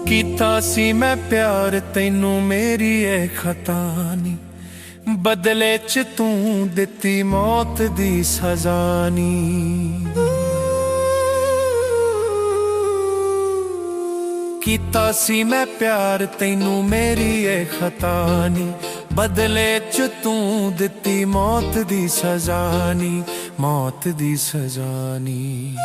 ਕੀਤਾ ਸੀ ਮੈਂ ਪਿਆਰ ਤੈਨੂੰ ਮੇਰੀ ਇਹ ਖਤਾ ਨੀ, ਬਦਲੇ ਚ ਤੂੰ ਦਿੱਤੀ ਮੌਤ ਦੀ ਸਜ਼ਾ ਨੀ। ਕੀਤਾ ਸੀ ਮੈਂ ਪਿਆਰ ਤੈਨੂੰ ਮੇਰੀ ਇਹ ਖਤਾ ਨੀ, ਬਦਲੇ ਚ ਤੂੰ ਦਿੱਤੀ ਮੌਤ ਦੀ ਸਜ਼ਾ ਨੀ, ਮੌਤ ਦੀ ਸਜ਼ਾ ਨੀ।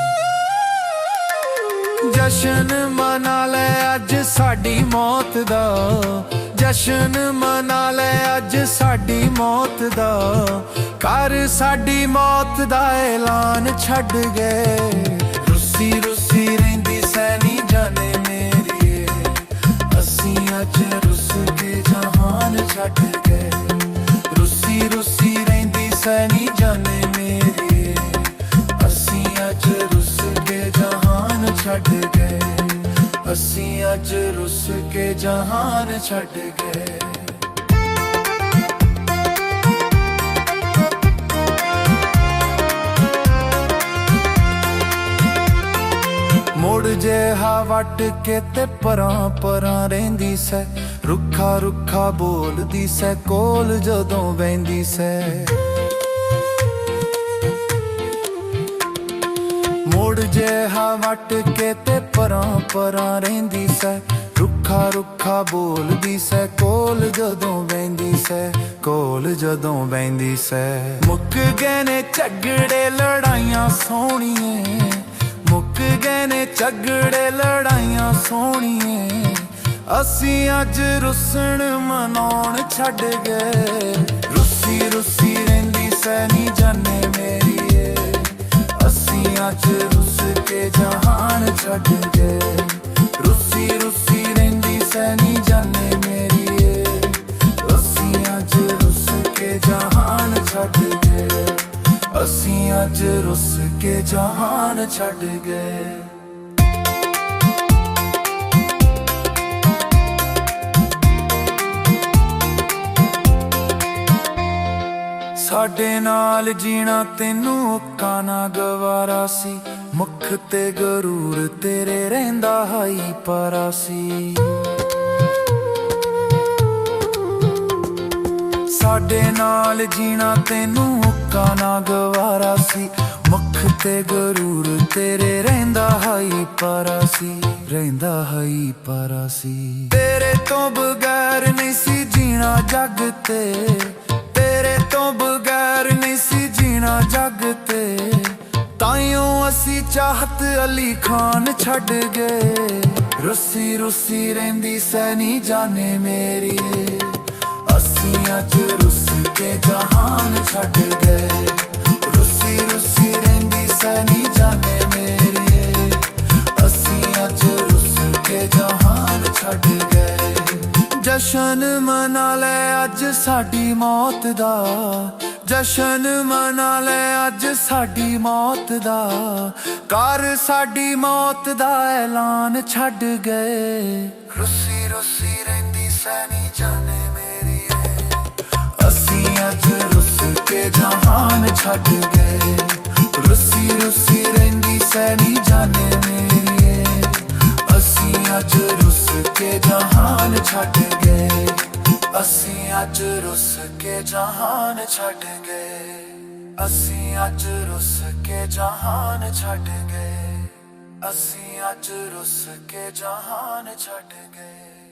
ਜਸ਼ਨ ਮਨਾ ਲੈ ਅੱਜ ਸਾਡੀ ਮੌਤ ਦਾ, ਜਸ਼ਨ ਮਨਾ ਲੈ ਅੱਜ ਸਾਡੀ ਮੌਤ ਦਾ, ਕਰ ਸਾਡੀ ਮੌਤ ਦਾ ਐਲਾਨ ਛੱਡ ਗਏ। ਰੁੱਸੀ ਰੁੱਸੀ ਰਹਿੰਦੀ ਸੈਨੀ ਜਾਨੇ ਮੇਰੀਏ, ਅਸੀਂ ਅੱਜ ਰੁੱਸ ਕੇ ਜਹਾਨ ਛੱਡ ਗਏ। ਰੁੱਸੀ ਰੁੱਸੀ ਰਹਿੰਦੀ ਸੈਨੀ ਜਾਨੇ ਮੇਰੀਏ, ਅਸੀਂ ਅੱਜ ਰੁੱਸ ਕੇ ਜਹਾਨ ਛੱਡ ਗਏ। ਅਸੀਂ ਅੱਜ ਰੁੱਸ ਕੇ ਜਹਾਨ ਛੱਡ ਗਏ। ਮੁੜ ਜਿਹਾ ਵੱਟ ਕੇ ਤੇ ਪਰਾਂ ਪਰਾਂ ਰਹਿੰਦੀ ਸੈ, ਰੁੱਖਾ ਰੁੱਖਾ ਬੋਲਦੀ ਸੈ ਕੋਲ ਜਦੋਂ ਬਹਿੰਦੀ ਸੈ। ਮੁੜ ਜਿਹਾ ਵੱਟ ਕੇ ਤੇ ਪਰਾਂ ਪਰਾਂ ਰਹਿੰਦੀ ਸੈ, ਰੁੱਖਾ ਰੁੱਖਾ ਬੋਲਦੀ ਸੈ ਕੋਲ ਜਦੋਂ ਬਹਿੰਦੀ ਸੈ, ਕੋਲ ਜਦੋਂ ਬਹਿੰਦੀ ਸੈ। ਮੁੱਕ ਗਏ ਨੇ ਝਗੜੇ ਲੜਾਈਆਂ ਸੋਹਣੀਏ, ਮੁੱਕ ਗਏ ਨੇ ਝਗੜੇ ਲੜਾਈਆਂ ਸੋਹਣੀਏ, ਅਸੀਂ ਅੱਜ ਰੁੱਸਣ ਮਨਾਉਣ ਛੱਡ ਗਏ। ਰੁੱਸੀ ਰੁੱਸੀ ਰਹਿੰਦੀ ਸੈਨੀ ਜਾਨੇ ਮੇਰੀਏ, ਅਸੀਂ ਅੱਜ ਰੁੱਸ ਕੇ ਜਹਾਨ ਛੱਡ ਗਏ। ਰੁੱਸੀ ਰੁੱਸੀ ਰਹਿੰਦੀ ਸੈਨੀ ਜਾਨੇ ਮੇਰੀਏ, ਅਸੀਂ ਅੱਜ ਰੁੱਸ ਕੇ ਜਹਾਨ ਛੱਡ ਗਏ। ਅਸੀਂ ਅੱਜ ਰੁੱਸ ਕੇ ਜਹਾਨ ਛੱਡ ਗਏ। ਸਾਡੇ ਨਾਲ ਜੀਣਾ ਤੈਨੂੰ ਔਕਾ ਨਾ ਗਵਾਰਾ ਸੀ, ਮੁੱਖ ਤੇ ਗਰੂਰ ਤੇਰੇ ਰਹਿੰਦਾ ਹਾਈ ਪਾਰਾ ਸੀ। ਸਾਡੇ ਨਾਲ ਜੀਣਾ ਤੈਨੂੰ ਔਕਾ ਨਾ ਗਵਾਰਾ ਸੀ, ਮੁੱਖ ਤੇ ਗਰੂਰ ਤੇਰੇ ਰਹਿੰਦਾ ਹਾਈ ਪਾਰਾ ਸੀ, ਰਹਿੰਦਾ ਹਾਈ ਪਾਰਾ ਸੀ। ਤੇਰੇ ਤੋਂ ਬਗੈਰ ਨਹੀਂ ਸੀ ਜੀਣਾ ਜੱਗ ਤੇ, ਤੇਰੇ ਤੋਂ ਬਗੈਰ ਨਹੀਂ ਸੀ ਜੀਣਾ ਜੱਗ ਤੇ, ਤਾਈਓਂ ਅਸੀਂ ਚਾਹਤ ਅਲੀ ਖਾਨ ਛੱਡ ਗਏ। ਰੁੱਸੀ ਰੁੱਸੀ ਰਹਿੰਦੀ ਸੈਨੀ ਜਾਨੇ ਮੇਰੀਏ, ਅਸੀਂ ਅੱਜ ਰੁੱਸ ਕੇ ਜਹਾਨ ਛੱਡ ਗਏ। ਰੁੱਸੀ ਰੁੱਸੀ ਰਹਿੰਦੀ ਸੈਨੀ ਜਾਨੇ ਮੇਰੀਏ, ਅਸੀਂ ਅੱਜ ਰੁੱਸ ਕੇ ਜਹਾਨ ਛੱਡ ਗਏ। ਜਸ਼ਨ ਮਨਾ ਲੈ ਅੱਜ ਸਾਡੀ ਮੌਤ ਦਾ, ਜਸ਼ਨ ਮਨਾ ਲੈ ਅੱਜ ਸਾਡੀ ਮੌਤ ਦਾ, ਕਰ ਸਾਡੀ ਮੌਤ ਦਾ ਐਲਾਨ ਛੱਡ ਗਏ। ਰੁੱਸੀ ਰੁੱਸੀ ਰਹਿੰਦੀ ਸੈਨੀ ਜਾਨੇ ਮੇਰੀਏ, ਅਸੀਂ ਅੱਜ ਰੁੱਸ ਕੇ ਜਹਾਨ ਛੱਡ ਗਏ। ਰੁੱਸੀ ਰੁੱਸੀ ਰਹਿੰਦੀ ਸੈਨੀ ਜਾਨੇ ਮੇਰੀਏ, ਅਸੀਂ ਅੱਜ ਰੁੱਸ ਕੇ ਜਹਾਨ ਛੱਡ ਗਏ। ਅਸੀਂ ਅੱਜ ਰੁੱਸ ਕੇ ਜਹਾਨ ਛੱਡ ਗਏ। ਅਸੀਂ ਅੱਜ ਰੁੱਸ ਕੇ ਜਹਾਨ ਛੱਡ ਗਏ। ਅਸੀਂ ਅੱਜ ਰੁੱਸ ਕੇ ਜਹਾਨ ਛੱਡ ਗਏ।